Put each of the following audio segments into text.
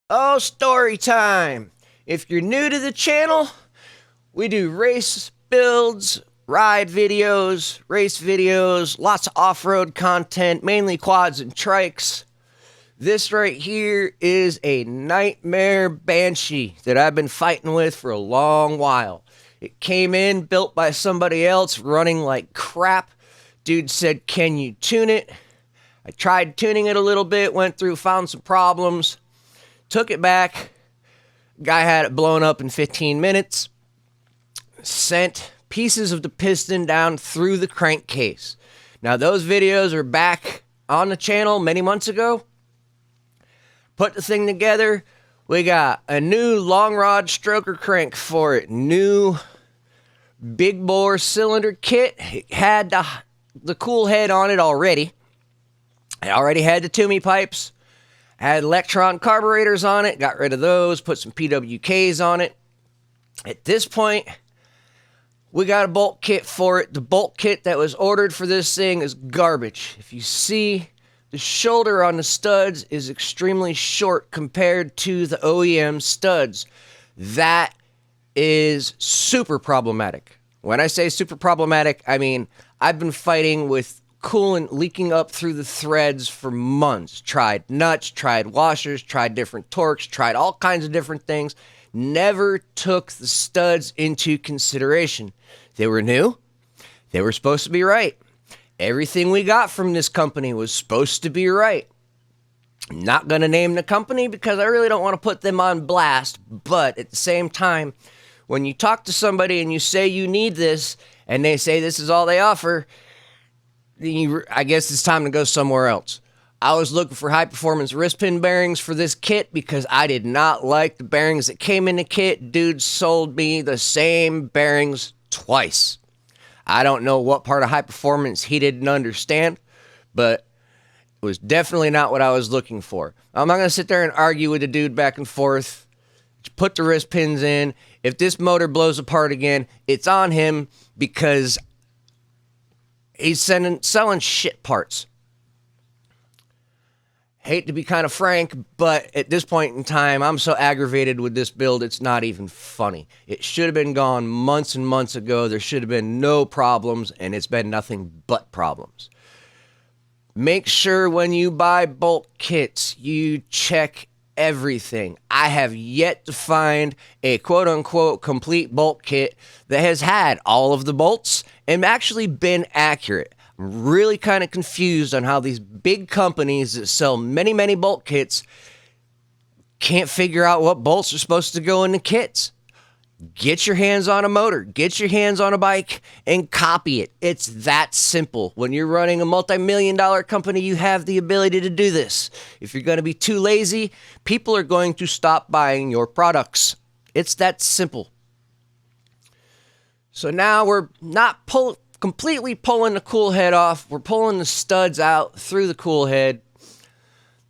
Oh, story time! If you're new to the channel, we do race builds, ride videos, race videos, lots of off-road content, mainly quads and trikes. This right here is a Nightare Banshee that I've been fighting with for a long while. It came in, built by somebody else, running like crap. Dude said, "Can you tune it?" I tried tuning it a little bit, went through, found some problems, took it back. Guy had it blown up in 15 minutes. Sent pieces of the piston down through the crankcase. Now, those videos are back on the channel many months ago. Put the thing together. We got a new long rod stroker crank for it. New big bore cylinder kit. It had the cool head on it already. It already had the Toomey pipes. Had electron carburetors on it. Got rid of those. Put some PWKs on it. At this point, we got a bolt kit for it. The bolt kit that was ordered for this thing is garbage. If you see, the shoulder on the studs is extremely short compared to the OEM studs. That is super problematic. When I say super problematic, I mean I've been fighting with coolant leaking up through the threads for months. Tried nuts, tried washers, tried different torques, tried all kinds of different things. Never took the studs into consideration. They were new. They were supposed to be right. Everything we got from this company was supposed to be right. I'm not going to name the company because I really don't want to put them on blast. But at the same time, when you talk to somebody and you say you need this and they say this is all they offer, I guess it's time to go somewhere else. I was looking for high-performance wrist pin bearings for this kit because I did not like the bearings that came in the kit. Dude sold me the same bearings twice. I don't know what part of high performance he didn't understand, but it was definitely not what I was looking for. I'm not going to sit there and argue with the dude back and forth. Put the wrist pins in. If this motor blows apart again, it's on him because he's selling shit parts. Hate to be kind of frank, but at this point in time, I'm so aggravated with this build, it's not even funny. It should have been gone months and months ago. There should have been no problems, and it's been nothing but problems. Make sure when you buy bolt kits, you check everything. I have yet to find a quote-unquote complete bolt kit that has had all of the bolts and actually been accurate. I'm really kind of confused on how these big companies that sell many, many bolt kits can't figure out what bolts are supposed to go in the kits. Get your hands on a motor, get your hands on a bike, and copy it. It's that simple. When you're running a multi-million-dollar company, you have the ability to do this. If you're going to be too lazy, people are going to stop buying your products. It's that simple. So now we're not completely pulling the cool head off. We're pulling the studs out through the cool head.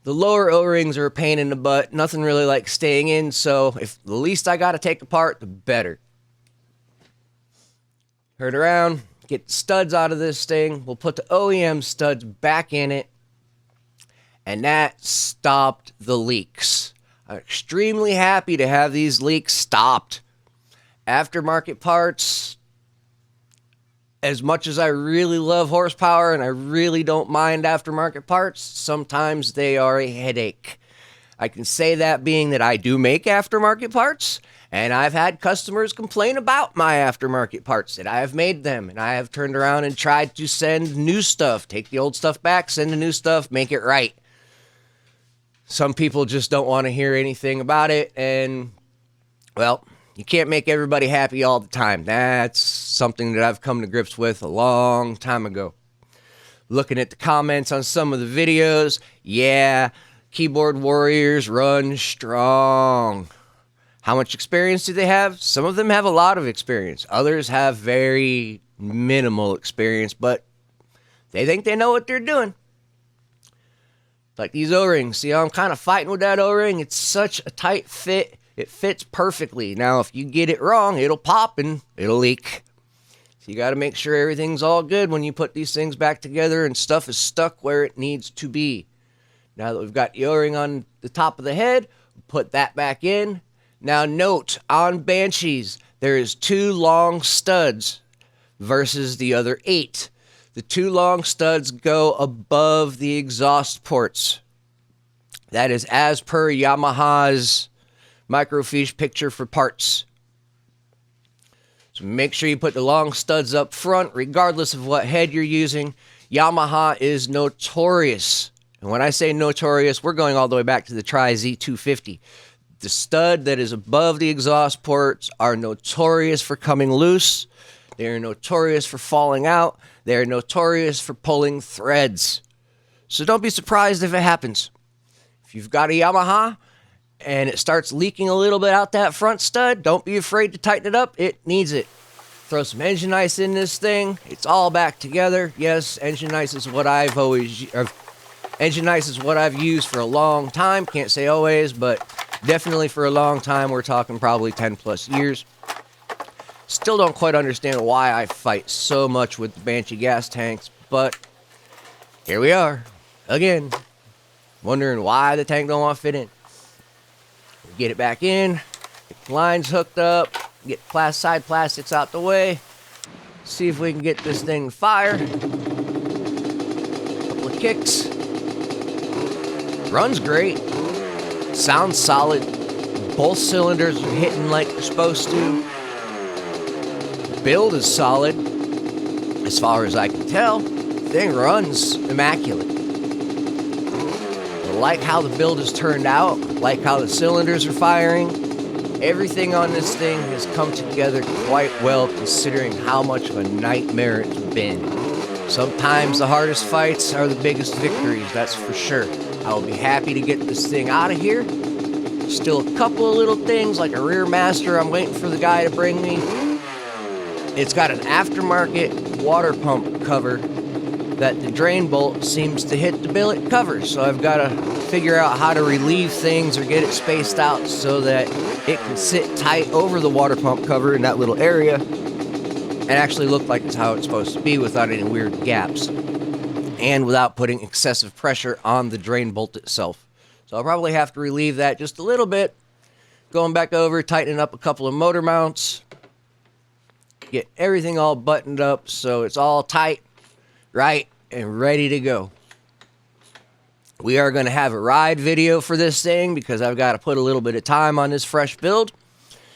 The lower O-rings are a pain in the butt. Nothing really like staying in, so if the least I got to take apart, the better. Turn around, get the studs out of this thing. We'll put the OEM studs back in it, and that stopped the leaks. I'm extremely happy to have these leaks stopped. Aftermarket parts, as much as I really love horsepower and I really don't mind aftermarket parts, sometimes they are a headache. I can say that being that I do make aftermarket parts, and I've had customers complain about my aftermarket parts that I have made them, and I have turned around and tried to send new stuff, take the old stuff back, send the new stuff, make it right. Some people just don't want to hear anything about it, and, well, you can't make everybody happy all the time. That's something that I've come to grips with a long time ago. Looking at the comments on some of the videos, yeah, keyboard warriors run strong. How much experience do they have? Some of them have a lot of experience. Others have very minimal experience, but they think they know what they're doing. Like these O-rings. See how I'm kind of fighting with that O-ring? It's such a tight fit. It fits perfectly. Now, if you get it wrong, it'll pop and it'll leak. So you got to make sure everything's all good when you put these things back together and stuff is stuck where it needs to be. Now that we've got the O-ring on the top of the head, put that back in. Now note, on Banshees, there is 2 long studs versus the other 8. The 2 long studs go above the exhaust ports. That is as per Yamaha's microfiche picture for parts. So make sure you put the long studs up front, regardless of what head you're using. Yamaha is notorious. And when I say notorious, we're going all the way back to the Tri-Z250. The stud that is above the exhaust ports are notorious for coming loose. They are notorious for falling out. They are notorious for pulling threads. So don't be surprised if it happens. If you've got a Yamaha and it starts leaking a little bit out that front stud, don't be afraid to tighten it up. It needs it. Throw some engine ice in this thing. It's all back together. Yes, engine ice is what I've used for a long time. Can't say always, but definitely for a long time. We're talking probably 10 plus years. Still don't quite understand why I fight so much with the Banshee gas tanks, but here we are again, wondering why the tank don't want to fit in. Get it back in, get the lines hooked up, get side plastics out the way, see if we can get this thing fired. Couple of kicks. Runs great. Sounds solid. Both cylinders are hitting like they're supposed to. Build is solid. As far as I can tell, the thing runs immaculate. I like how the build has turned out. Like how the cylinders are firing. Everything on this thing has come together quite well, considering how much of a nightmare it's been. Sometimes the hardest fights are the biggest victories, that's for sure. I will be happy to get this thing out of here. Still a couple of little things like a rear master I'm waiting for the guy to bring me. It's got an aftermarket water pump cover that the drain bolt seems to hit the billet cover. So I've got to figure out how to relieve things or get it spaced out so that it can sit tight over the water pump cover in that little area and actually look like it's how it's supposed to be without any weird gaps and without putting excessive pressure on the drain bolt itself. So I'll probably have to relieve that just a little bit. Going back over, tightening up a couple of motor mounts. Get everything all buttoned up so it's all tight, right, and ready to go. We are going to have a ride video for this thing because I've got to put a little bit of time on this fresh build.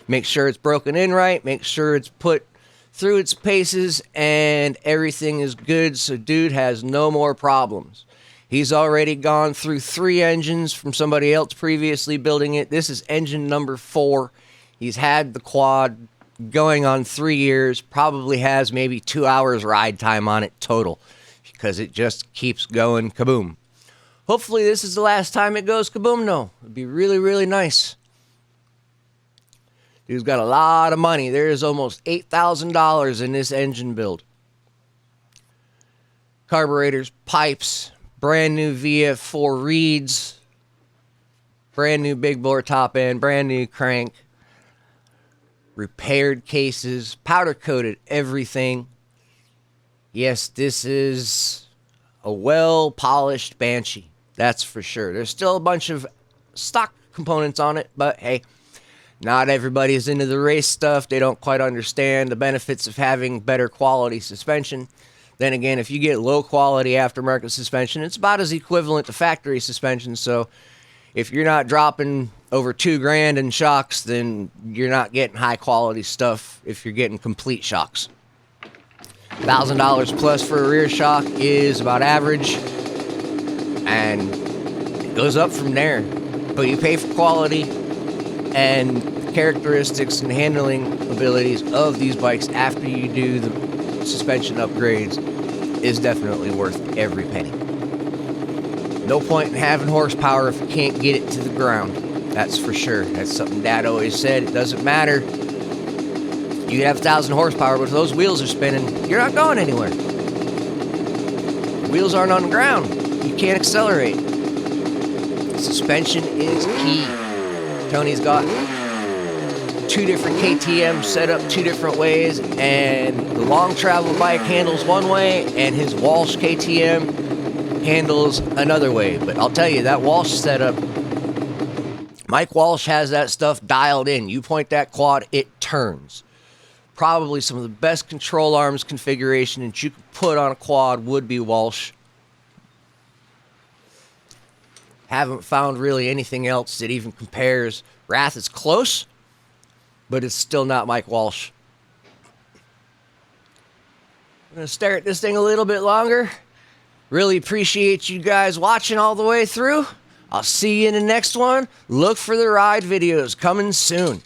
Make sure it's broken in right. Make sure it's put through its paces and everything is good so dude has no more problems. He's already gone through 3 engines from somebody else previously building it. This is engine number 4. He's had the quad going on 3 years. Probably has maybe 2 hours ride time on it total because it just keeps going kaboom. Hopefully this is the last time it goes kaboom, though. It'd be really, really nice. Dude's got a lot of money. There is almost $8,000 in this engine build. Carburetors, pipes, brand new VF4 reeds, brand new big bore top end, brand new crank, repaired cases, powder coated everything. Yes, this is a well polished Banshee. That's for sure. There's still a bunch of stock components on it, but hey, not everybody is into the race stuff. They don't quite understand the benefits of having better quality suspension. Then again, if you get low quality aftermarket suspension, it's about as equivalent to factory suspension. So if you're not dropping over $2,000 in shocks, then you're not getting high quality stuff if you're getting complete shocks. $1,000 plus for a rear shock is about average, and it goes up from there. But you pay for quality and characteristics and handling abilities of these bikes after you do the suspension upgrades is definitely worth every penny. No point in having horsepower if you can't get it to the ground. That's for sure. That's something Dad always said. It doesn't matter. You can have 1,000 horsepower, but if those wheels are spinning, you're not going anywhere. The wheels aren't on the ground. You can't accelerate. Suspension is key. Tony's got 2 different KTMs set up 2 different ways, and the long travel bike handles one way, and his Walsh KTM handles another way. But I'll tell you, that Walsh setup, Mike Walsh has that stuff dialed in. You point that quad, it turns. Probably some of the best control arms configuration that you could put on a quad would be Walsh. Haven't found really anything else that even compares. Wrath is close, but it's still not Mike Walsh. I'm going to stare at this thing a little bit longer. Really appreciate you guys watching all the way through. I'll see you in the next one. Look for the ride videos coming soon.